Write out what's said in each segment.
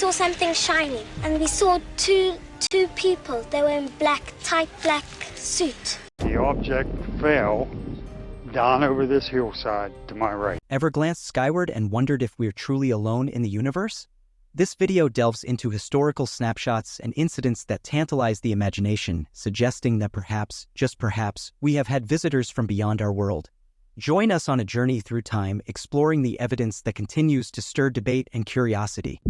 saw something shiny, and we saw two people. They were in black, tight black suit. The object fell down over this hillside to my right. Ever glanced skyward and wondered if we're truly alone in the universe? This video delves into historical snapshots and incidents that tantalize the imagination, suggesting that perhaps, just perhaps, we have had visitors from beyond our world. Join us on a journey through time, exploring the evidence that continues to stir debate and curiosity.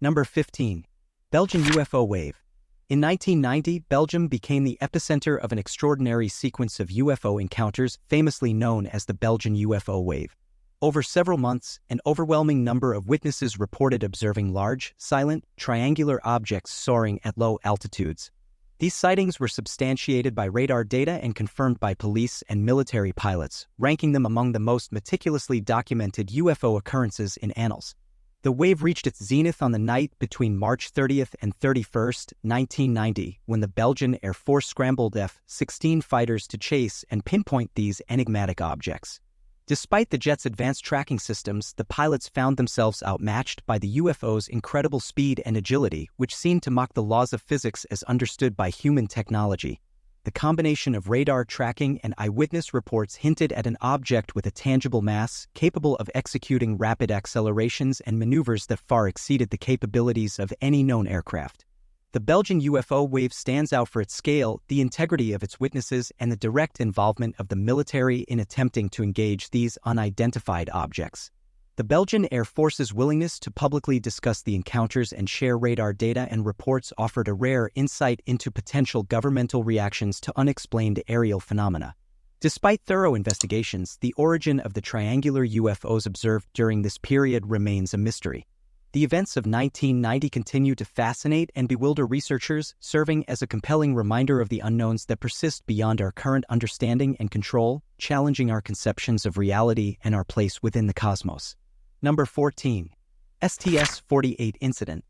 Number 15. Belgian UFO Wave. In 1990, Belgium became the epicenter of an extraordinary sequence of UFO encounters famously known as the Belgian UFO Wave. Over several months, an overwhelming number of witnesses reported observing large, silent, triangular objects soaring at low altitudes. These sightings were substantiated by radar data and confirmed by police and military pilots, ranking them among the most meticulously documented UFO occurrences in annals. The wave reached its zenith on the night between March 30th and 31st, 1990, when the Belgian Air Force scrambled F-16 fighters to chase and pinpoint these enigmatic objects. Despite the jet's advanced tracking systems, the pilots found themselves outmatched by the UFO's incredible speed and agility, which seemed to mock the laws of physics as understood by human technology. The combination of radar tracking and eyewitness reports hinted at an object with a tangible mass, capable of executing rapid accelerations and maneuvers that far exceeded the capabilities of any known aircraft. The Belgian UFO Wave stands out for its scale, the integrity of its witnesses, and the direct involvement of the military in attempting to engage these unidentified objects. The Belgian Air Force's willingness to publicly discuss the encounters and share radar data and reports offered a rare insight into potential governmental reactions to unexplained aerial phenomena. Despite thorough investigations, the origin of the triangular UFOs observed during this period remains a mystery. The events of 1990 continue to fascinate and bewilder researchers, serving as a compelling reminder of the unknowns that persist beyond our current understanding and control, challenging our conceptions of reality and our place within the cosmos. Number 14. STS-48 Incident.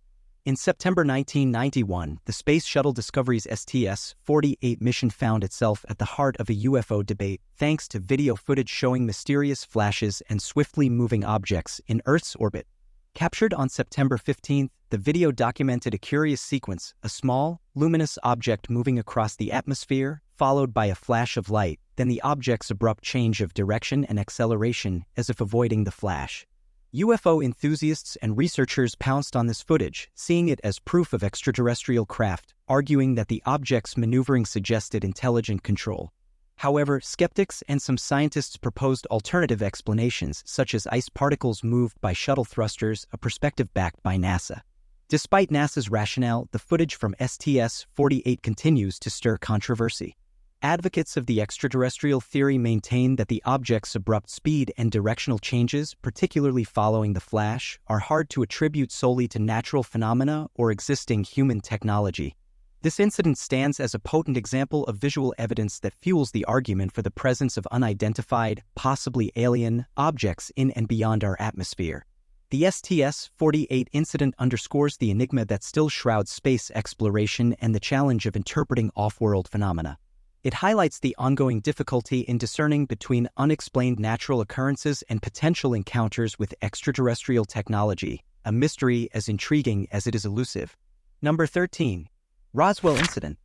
In September 1991, the Space Shuttle Discovery's STS-48 mission found itself at the heart of a UFO debate thanks to video footage showing mysterious flashes and swiftly moving objects in Earth's orbit. Captured on September 15th, the video documented a curious sequence, a small, luminous object moving across the atmosphere, followed by a flash of light, then the object's abrupt change of direction and acceleration as if avoiding the flash. UFO enthusiasts and researchers pounced on this footage, seeing it as proof of extraterrestrial craft, arguing that the object's maneuvering suggested intelligent control. However, skeptics and some scientists proposed alternative explanations, such as ice particles moved by shuttle thrusters, a perspective backed by NASA. Despite NASA's rationale, the footage from STS-48 continues to stir controversy. Advocates of the extraterrestrial theory maintain that the object's abrupt speed and directional changes, particularly following the flash, are hard to attribute solely to natural phenomena or existing human technology. This incident stands as a potent example of visual evidence that fuels the argument for the presence of unidentified, possibly alien, objects in and beyond our atmosphere. The STS-48 incident underscores the enigma that still shrouds space exploration and the challenge of interpreting off-world phenomena. It highlights the ongoing difficulty in discerning between unexplained natural occurrences and potential encounters with extraterrestrial technology, a mystery as intriguing as it is elusive. Number 13. Roswell Incident.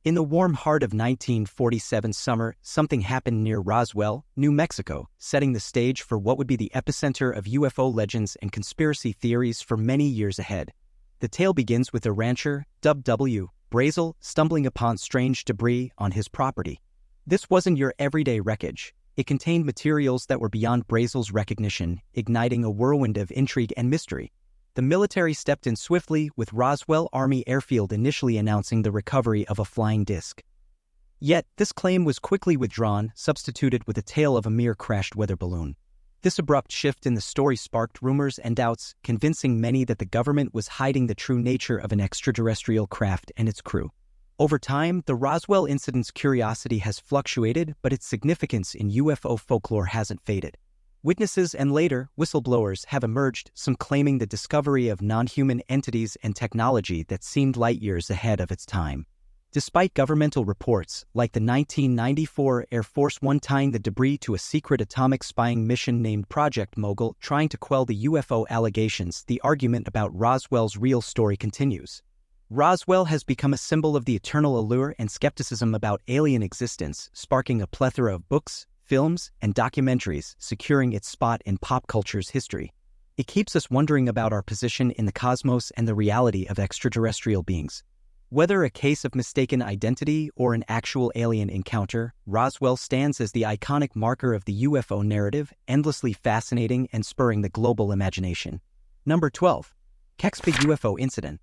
In the warm heart of 1947 summer, something happened near Roswell, New Mexico, setting the stage for what would be the epicenter of UFO legends and conspiracy theories for many years ahead. The tale begins with a rancher, dubbed W. Brazel, stumbling upon strange debris on his property. This wasn't your everyday wreckage. It contained materials that were beyond Brazel's recognition, igniting a whirlwind of intrigue and mystery. The military stepped in swiftly, with Roswell Army Airfield initially announcing the recovery of a flying disc. Yet, this claim was quickly withdrawn, substituted with a tale of a mere crashed weather balloon. This abrupt shift in the story sparked rumors and doubts, convincing many that the government was hiding the true nature of an extraterrestrial craft and its crew. Over time, the Roswell incident's curiosity has fluctuated, but its significance in UFO folklore hasn't faded. Witnesses and later, whistleblowers have emerged, some claiming the discovery of non-human entities and technology that seemed light years ahead of its time. Despite governmental reports, like the 1994 Air Force One tying the debris to a secret atomic spying mission named Project Mogul trying to quell the UFO allegations, the argument about Roswell's real story continues. Roswell has become a symbol of the eternal allure and skepticism about alien existence, sparking a plethora of books, films, and documentaries, securing its spot in pop culture's history. It keeps us wondering about our position in the cosmos and the reality of extraterrestrial beings. Whether a case of mistaken identity or an actual alien encounter, Roswell stands as the iconic marker of the UFO narrative, endlessly fascinating and spurring the global imagination. Number 12. KPIG UFO Incident.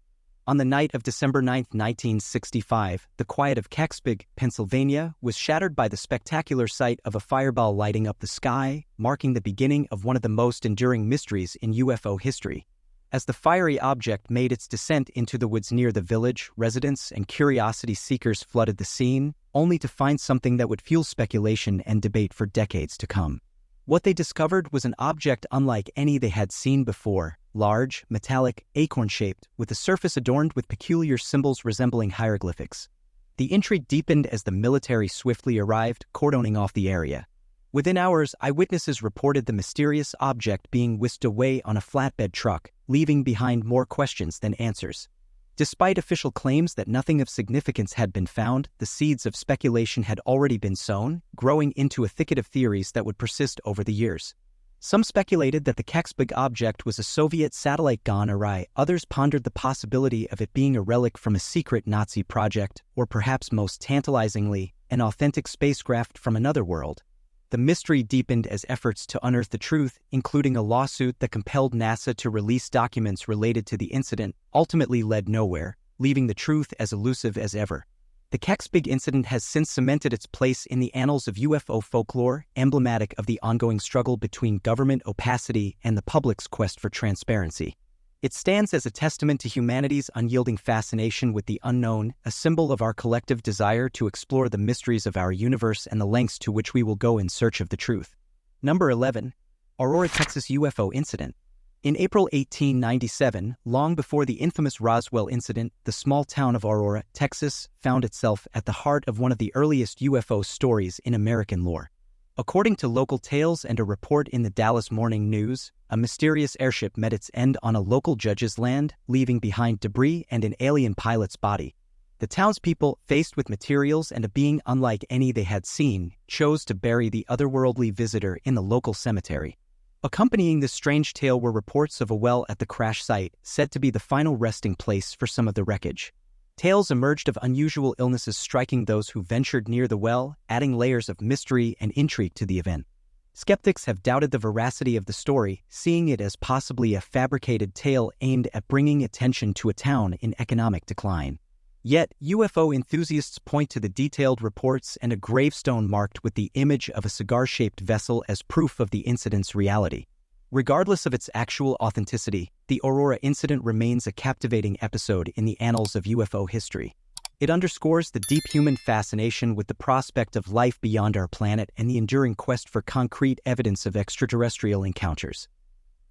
On the night of December 9, 1965, the quiet of KPIG, Pennsylvania, was shattered by the spectacular sight of a fireball lighting up the sky, marking the beginning of one of the most enduring mysteries in UFO history. As the fiery object made its descent into the woods near the village, residents and curiosity seekers flooded the scene, only to find something that would fuel speculation and debate for decades to come. What they discovered was an object unlike any they had seen before, large, metallic, acorn-shaped, with a surface adorned with peculiar symbols resembling hieroglyphics. The intrigue deepened as the military swiftly arrived, cordoning off the area. Within hours, eyewitnesses reported the mysterious object being whisked away on a flatbed truck, leaving behind more questions than answers. Despite official claims that nothing of significance had been found, the seeds of speculation had already been sown, growing into a thicket of theories that would persist over the years. Some speculated that the KPIG object was a Soviet satellite gone awry, others pondered the possibility of it being a relic from a secret Nazi project, or perhaps most tantalizingly, an authentic spacecraft from another world. The mystery deepened as efforts to unearth the truth, including a lawsuit that compelled NASA to release documents related to the incident, ultimately led nowhere, leaving the truth as elusive as ever. The KPIG incident has since cemented its place in the annals of UFO folklore, emblematic of the ongoing struggle between government opacity and the public's quest for transparency. It stands as a testament to humanity's unyielding fascination with the unknown, a symbol of our collective desire to explore the mysteries of our universe and the lengths to which we will go in search of the truth. Number 11. Aurora, Texas UFO Incident. In April 1897, long before the infamous Roswell Incident, the small town of Aurora, Texas, found itself at the heart of one of the earliest UFO stories in American lore. According to local tales and a report in the Dallas Morning News, a mysterious airship met its end on a local judge's land, leaving behind debris and an alien pilot's body. The townspeople, faced with materials and a being unlike any they had seen, chose to bury the otherworldly visitor in the local cemetery. Accompanying this strange tale were reports of a well at the crash site, said to be the final resting place for some of the wreckage. Tales emerged of unusual illnesses striking those who ventured near the well, adding layers of mystery and intrigue to the event. Skeptics have doubted the veracity of the story, seeing it as possibly a fabricated tale aimed at bringing attention to a town in economic decline. Yet, UFO enthusiasts point to the detailed reports and a gravestone marked with the image of a cigar-shaped vessel as proof of the incident's reality. Regardless of its actual authenticity, the Aurora incident remains a captivating episode in the annals of UFO history. It underscores the deep human fascination with the prospect of life beyond our planet and the enduring quest for concrete evidence of extraterrestrial encounters.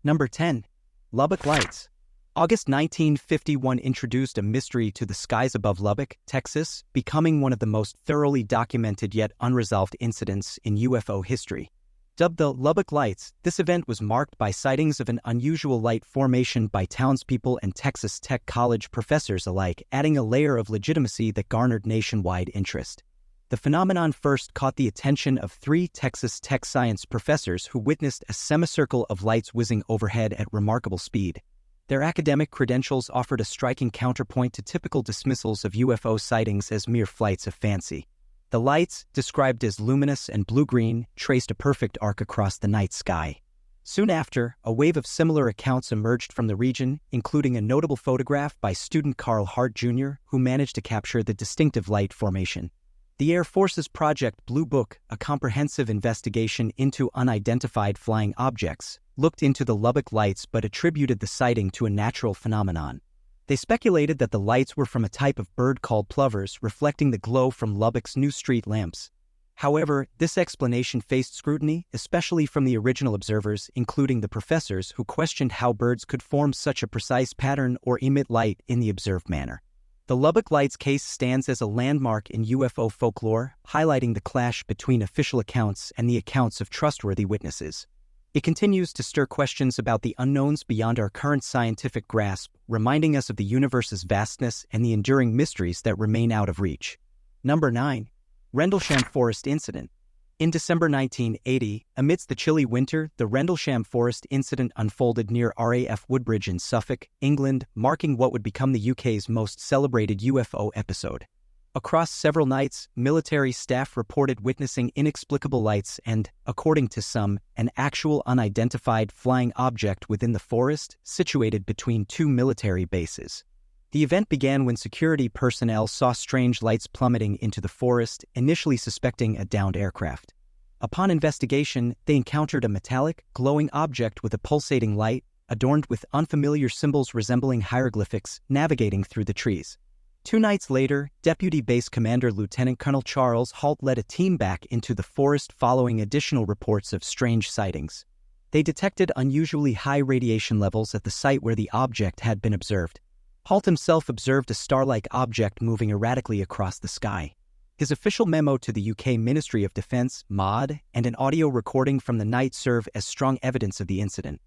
Number 10. Lubbock Lights. August 1951 introduced a mystery to the skies above Lubbock, Texas, becoming one of the most thoroughly documented yet unresolved incidents in UFO history. Dubbed the Lubbock Lights, this event was marked by sightings of an unusual light formation by townspeople and Texas Tech College professors alike, adding a layer of legitimacy that garnered nationwide interest. The phenomenon first caught the attention of 3 Texas Tech science professors who witnessed a semicircle of lights whizzing overhead at remarkable speed. Their academic credentials offered a striking counterpoint to typical dismissals of UFO sightings as mere flights of fancy. The lights, described as luminous and blue-green, traced a perfect arc across the night sky. Soon after, a wave of similar accounts emerged from the region, including a notable photograph by student Carl Hart Jr., who managed to capture the distinctive light formation. The Air Force's Project Blue Book, a comprehensive investigation into unidentified flying objects, looked into the Lubbock Lights but attributed the sighting to a natural phenomenon. They speculated that the lights were from a type of bird called plovers, reflecting the glow from Lubbock's new street lamps. However, this explanation faced scrutiny, especially from the original observers, including the professors who questioned how birds could form such a precise pattern or emit light in the observed manner. The Lubbock Lights case stands as a landmark in UFO folklore, highlighting the clash between official accounts and the accounts of trustworthy witnesses. It continues to stir questions about the unknowns beyond our current scientific grasp, reminding us of the universe's vastness and the enduring mysteries that remain out of reach. Number 9. Rendlesham Forest Incident. In December 1980, amidst the chilly winter, the Rendlesham Forest Incident unfolded near RAF Woodbridge in Suffolk, England, marking what would become the UK's most celebrated UFO episode. Across several nights, military staff reported witnessing inexplicable lights and, according to some, an actual unidentified flying object within the forest, situated between two military bases. The event began when security personnel saw strange lights plummeting into the forest, initially suspecting a downed aircraft. Upon investigation, they encountered a metallic, glowing object with a pulsating light, adorned with unfamiliar symbols resembling hieroglyphics, navigating through the trees. 2 nights later, Deputy Base Commander Lieutenant Colonel Charles Halt led a team back into the forest following additional reports of strange sightings. They detected unusually high radiation levels at the site where the object had been observed. Halt himself observed a star-like object moving erratically across the sky. His official memo to the UK Ministry of Defence, MOD, and an audio recording from the night serve as strong evidence of the incident.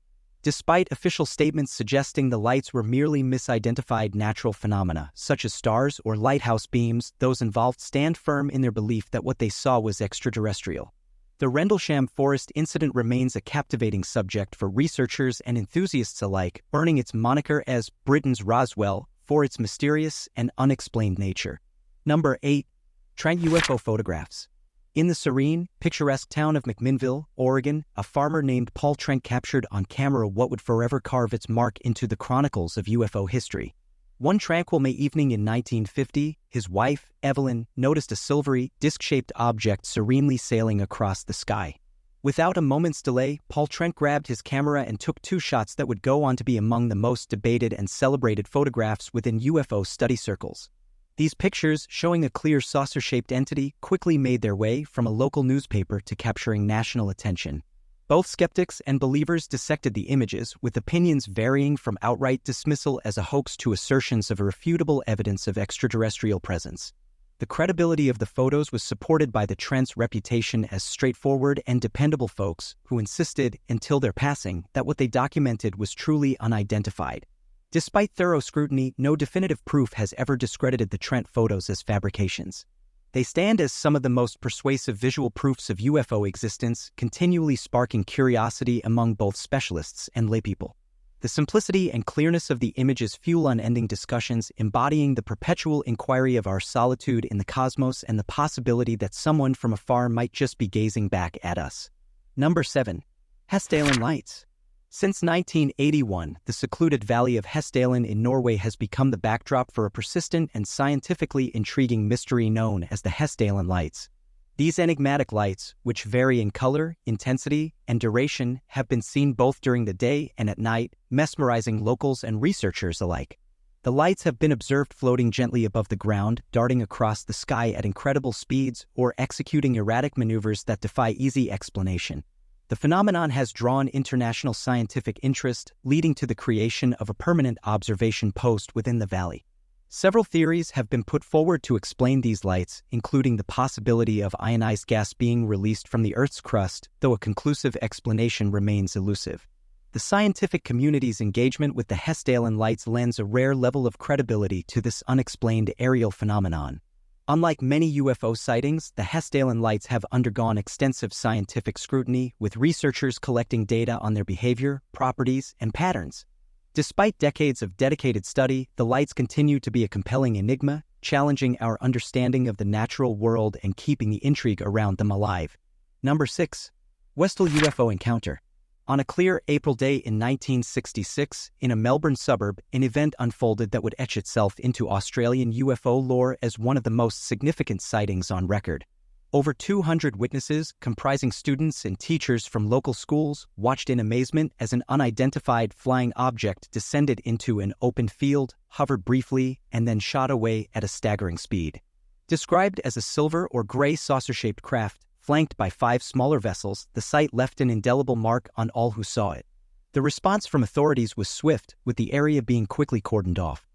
Despite official statements suggesting the lights were merely misidentified natural phenomena, such as stars or lighthouse beams, those involved stand firm in their belief that what they saw was extraterrestrial. The Rendlesham Forest Incident remains a captivating subject for researchers and enthusiasts alike, earning its moniker as Britain's Roswell for its mysterious and unexplained nature. Number 8. Trent UFO Photographs. In the serene, picturesque town of McMinnville, Oregon, a farmer named Paul Trent captured on camera what would forever carve its mark into the chronicles of UFO history. One tranquil May evening in 1950, his wife, Evelyn, noticed a silvery, disc-shaped object serenely sailing across the sky. Without a moment's delay, Paul Trent grabbed his camera and took 2 shots that would go on to be among the most debated and celebrated photographs within UFO study circles. These pictures, showing a clear saucer-shaped entity, quickly made their way from a local newspaper to capturing national attention. Both skeptics and believers dissected the images, with opinions varying from outright dismissal as a hoax to assertions of irrefutable evidence of extraterrestrial presence. The credibility of the photos was supported by the Trent's reputation as straightforward and dependable folks who insisted, until their passing, that what they documented was truly unidentified. Despite thorough scrutiny, no definitive proof has ever discredited the Trent photos as fabrications. They stand as some of the most persuasive visual proofs of UFO existence, continually sparking curiosity among both specialists and laypeople. The simplicity and clearness of the images fuel unending discussions, embodying the perpetual inquiry of our solitude in the cosmos and the possibility that someone from afar might just be gazing back at us. Number 7. Hen Lights. Since 1981, the secluded valley of Hessdalen in Norway has become the backdrop for a persistent and scientifically intriguing mystery known as the Hessdalen Lights. These enigmatic lights, which vary in color, intensity, and duration, have been seen both during the day and at night, mesmerizing locals and researchers alike. The lights have been observed floating gently above the ground, darting across the sky at incredible speeds, or executing erratic maneuvers that defy easy explanation. The phenomenon has drawn international scientific interest, leading to the creation of a permanent observation post within the valley. Several theories have been put forward to explain these lights, including the possibility of ionized gas being released from the Earth's crust, though a conclusive explanation remains elusive. The scientific community's engagement with the Hessdalen Lights lends a rare level of credibility to this unexplained aerial phenomenon. Unlike many UFO sightings, the Hessdalen Lights have undergone extensive scientific scrutiny, with researchers collecting data on their behavior, properties, and patterns. Despite decades of dedicated study, the lights continue to be a compelling enigma, challenging our understanding of the natural world and keeping the intrigue around them alive. Number 6. Westle UFO Encounter. On a clear April day in 1966, in a Melbourne suburb, an event unfolded that would etch itself into Australian UFO lore as one of the most significant sightings on record. Over 200 witnesses, comprising students and teachers from local schools, watched in amazement as an unidentified flying object descended into an open field, hovered briefly, and then shot away at a staggering speed. Described as a silver or gray saucer-shaped craft, flanked by 5 smaller vessels, the sight left an indelible mark on all who saw it. The response from authorities was swift, with the area being quickly cordoned off.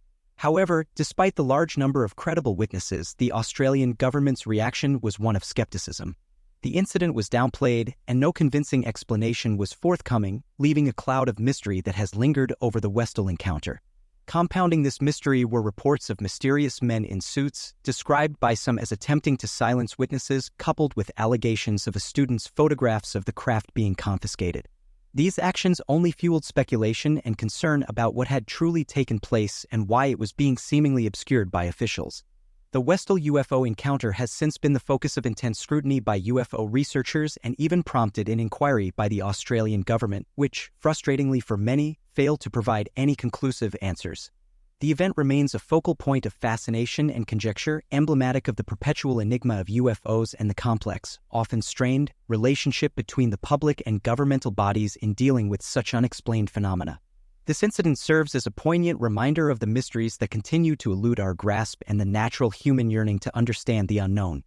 However, despite the large number of credible witnesses, the Australian government's reaction was one of skepticism. The incident was downplayed, and no convincing explanation was forthcoming, leaving a cloud of mystery that has lingered over the Westle encounter. Compounding this mystery were reports of mysterious men in suits, described by some as attempting to silence witnesses, coupled with allegations of a student's photographs of the craft being confiscated. These actions only fueled speculation and concern about what had truly taken place and why it was being seemingly obscured by officials. The Westle UFO encounter has since been the focus of intense scrutiny by UFO researchers and even prompted an inquiry by the Australian government, which, frustratingly for many, failed to provide any conclusive answers. The event remains a focal point of fascination and conjecture, emblematic of the perpetual enigma of UFOs and the complex, often strained, relationship between the public and governmental bodies in dealing with such unexplained phenomena. This incident serves as a poignant reminder of the mysteries that continue to elude our grasp and the natural human yearning to understand the unknown.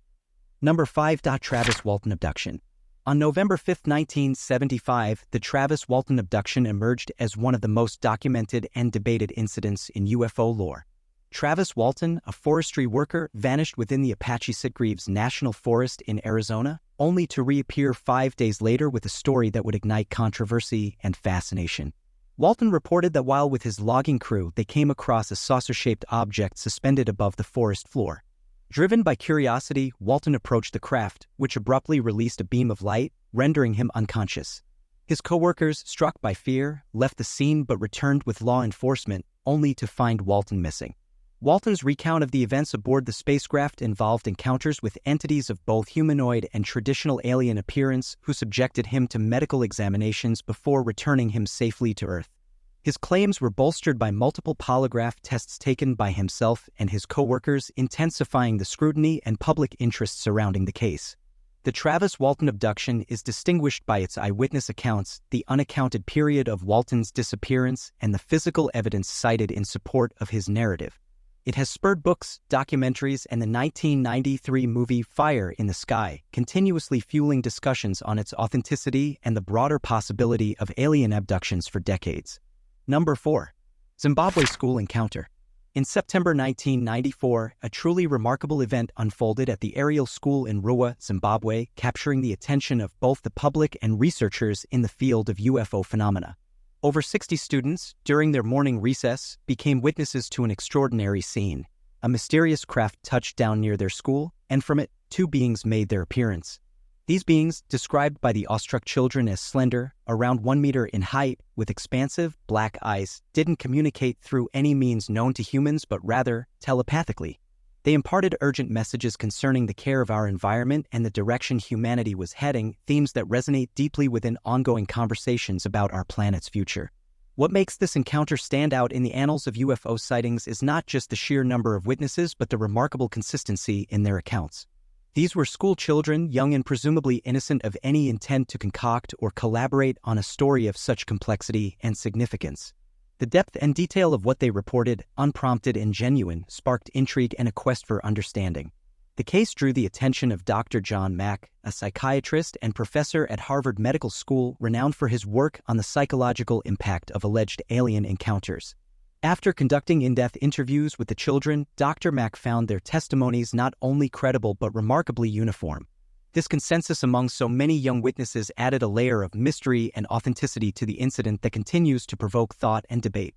Number 5. Travis Walton Abduction. On November 5, 1975, the Travis Walton abduction emerged as one of the most documented and debated incidents in UFO lore. Travis Walton, a forestry worker, vanished within the Apache Sitgreaves National Forest in Arizona, only to reappear 5 days later with a story that would ignite controversy and fascination. Walton reported that while with his logging crew, they came across a saucer-shaped object suspended above the forest floor. Driven by curiosity, Walton approached the craft, which abruptly released a beam of light, rendering him unconscious. His co-workers, struck by fear, left the scene but returned with law enforcement, only to find Walton missing. Walton's recount of the events aboard the spacecraft involved encounters with entities of both humanoid and traditional alien appearance who subjected him to medical examinations before returning him safely to Earth. His claims were bolstered by multiple polygraph tests taken by himself and his co-workers, intensifying the scrutiny and public interest surrounding the case. The Travis Walton abduction is distinguished by its eyewitness accounts, the unaccounted period of Walton's disappearance, and the physical evidence cited in support of his narrative. It has spurred books, documentaries, and the 1993 movie Fire in the Sky, continuously fueling discussions on its authenticity and the broader possibility of alien abductions for decades. Number 4. Zimbabwe School Encounter. In September 1994, a truly remarkable event unfolded at the Aerial School in Roswell, Zimbabwe, capturing the attention of both the public and researchers in the field of UFO phenomena. Over 60 students, during their morning recess, became witnesses to an extraordinary scene. A mysterious craft touched down near their school, and from it, 2 beings made their appearance. These beings, described by the awestruck children as slender, around 1 meter in height, with expansive, black eyes, didn't communicate through any means known to humans but rather telepathically. They imparted urgent messages concerning the care of our environment and the direction humanity was heading, themes that resonate deeply within ongoing conversations about our planet's future. What makes this encounter stand out in the annals of UFO sightings is not just the sheer number of witnesses but the remarkable consistency in their accounts. These were school children, young and presumably innocent of any intent to concoct or collaborate on a story of such complexity and significance. The depth and detail of what they reported, unprompted and genuine, sparked intrigue and a quest for understanding. The case drew the attention of Dr. John Mack, a psychiatrist and professor at Harvard Medical School renowned for his work on the psychological impact of alleged alien encounters. After conducting in-depth interviews with the children, Dr. Mack found their testimonies not only credible but remarkably uniform. This consensus among so many young witnesses added a layer of mystery and authenticity to the incident that continues to provoke thought and debate.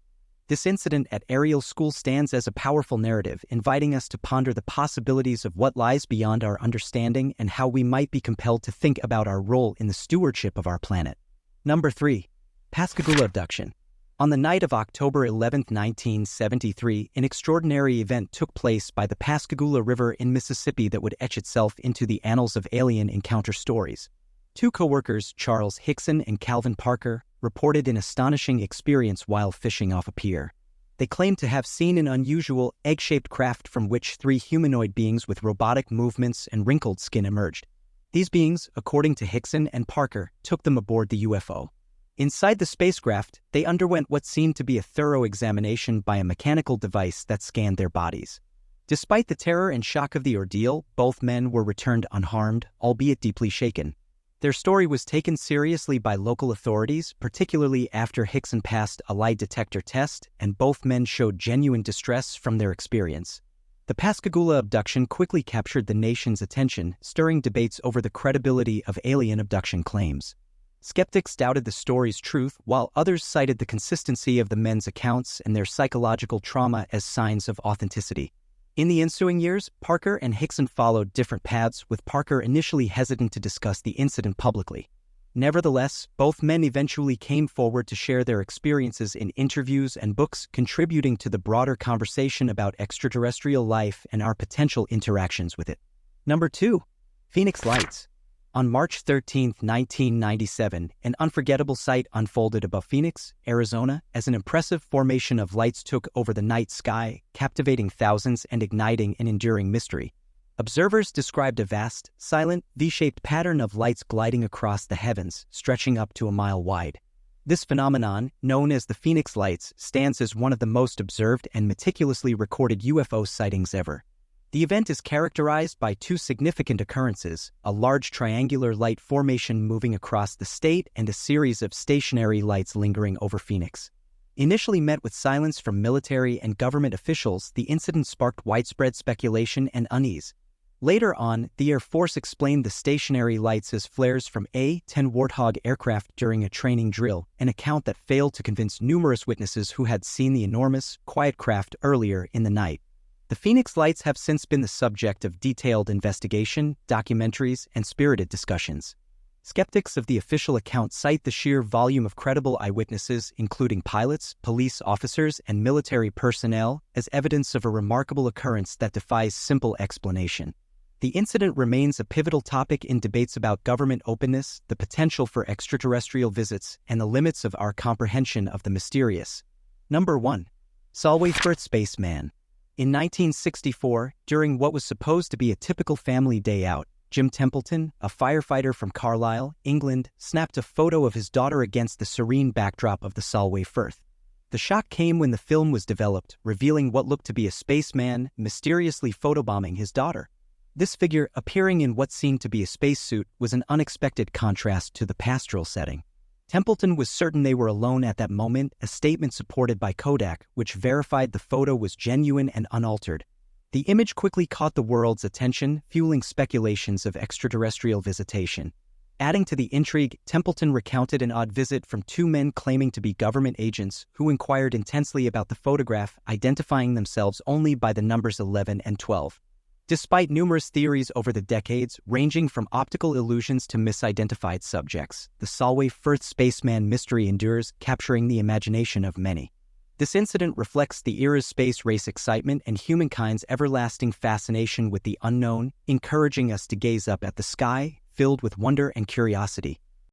This incident at Aerial School stands as a powerful narrative, inviting us to ponder the possibilities of what lies beyond our understanding and how we might be compelled to think about our role in the stewardship of our planet. Number 3. Pascagoula Abduction. On the night of October 11, 1973, an extraordinary event took place by the Pascagoula River in Mississippi that would etch itself into the annals of alien encounter stories. 2 co-workers, Charles Hickson and Calvin Parker, reported an astonishing experience while fishing off a pier. They claimed to have seen an unusual, egg-shaped craft from which 3 humanoid beings with robotic movements and wrinkled skin emerged. These beings, according to Hickson and Parker, took them aboard the UFO. Inside the spacecraft, they underwent what seemed to be a thorough examination by a mechanical device that scanned their bodies. Despite the terror and shock of the ordeal, both men were returned unharmed, albeit deeply shaken. Their story was taken seriously by local authorities, particularly after Hickson passed a lie detector test, and both men showed genuine distress from their experience. The Pascagoula abduction quickly captured the nation's attention, stirring debates over the credibility of alien abduction claims. Skeptics doubted the story's truth, while others cited the consistency of the men's accounts and their psychological trauma as signs of authenticity. In the ensuing years, Parker and Hickson followed different paths, with Parker initially hesitant to discuss the incident publicly. Nevertheless, both men eventually came forward to share their experiences in interviews and books, contributing to the broader conversation about extraterrestrial life and our potential interactions with it. Number 2. Phoenix Lights. On March 13, 1997, an unforgettable sight unfolded above Phoenix, Arizona, as an impressive formation of lights took over the night sky, captivating thousands and igniting an enduring mystery. Observers described a vast, silent, V-shaped pattern of lights gliding across the heavens, stretching up to a mile wide. This phenomenon, known as the Phoenix Lights, stands as one of the most observed and meticulously recorded UFO sightings ever. The event is characterized by two significant occurrences: a large triangular light formation moving across the state and a series of stationary lights lingering over Phoenix. Initially met with silence from military and government officials, the incident sparked widespread speculation and unease. Later on, the Air Force explained the stationary lights as flares from A-10 Warthog aircraft during a training drill, an account that failed to convince numerous witnesses who had seen the enormous, quiet craft earlier in the night. The Phoenix Lights have since been the subject of detailed investigation, documentaries, and spirited discussions. Skeptics of the official account cite the sheer volume of credible eyewitnesses, including pilots, police officers, and military personnel, as evidence of a remarkable occurrence that defies simple explanation. The incident remains a pivotal topic in debates about government openness, the potential for extraterrestrial visits, and the limits of our comprehension of the mysterious. Number 1. Solway For Spaceman. In 1964, during what was supposed to be a typical family day out, Jim Templeton, a firefighter from Carlisle, England, snapped a photo of his daughter against the serene backdrop of the Solway Firth. The shock came when the film was developed, revealing what looked to be a spaceman mysteriously photobombing his daughter. This figure, appearing in what seemed to be a spacesuit, was an unexpected contrast to the pastoral setting. Templeton was certain they were alone at that moment, a statement supported by Kodak, which verified the photo was genuine and unaltered. The image quickly caught the world's attention, fueling speculations of extraterrestrial visitation. Adding to the intrigue, Templeton recounted an odd visit from two men claiming to be government agents who inquired intensely about the photograph, identifying themselves only by the numbers 11 and 12. Despite numerous theories over the decades, ranging from optical illusions to misidentified subjects, the Solway Firth spaceman mystery endures, capturing the imagination of many. This incident reflects the era's space race excitement and humankind's everlasting fascination with the unknown, encouraging us to gaze up at the sky, filled with wonder and curiosity.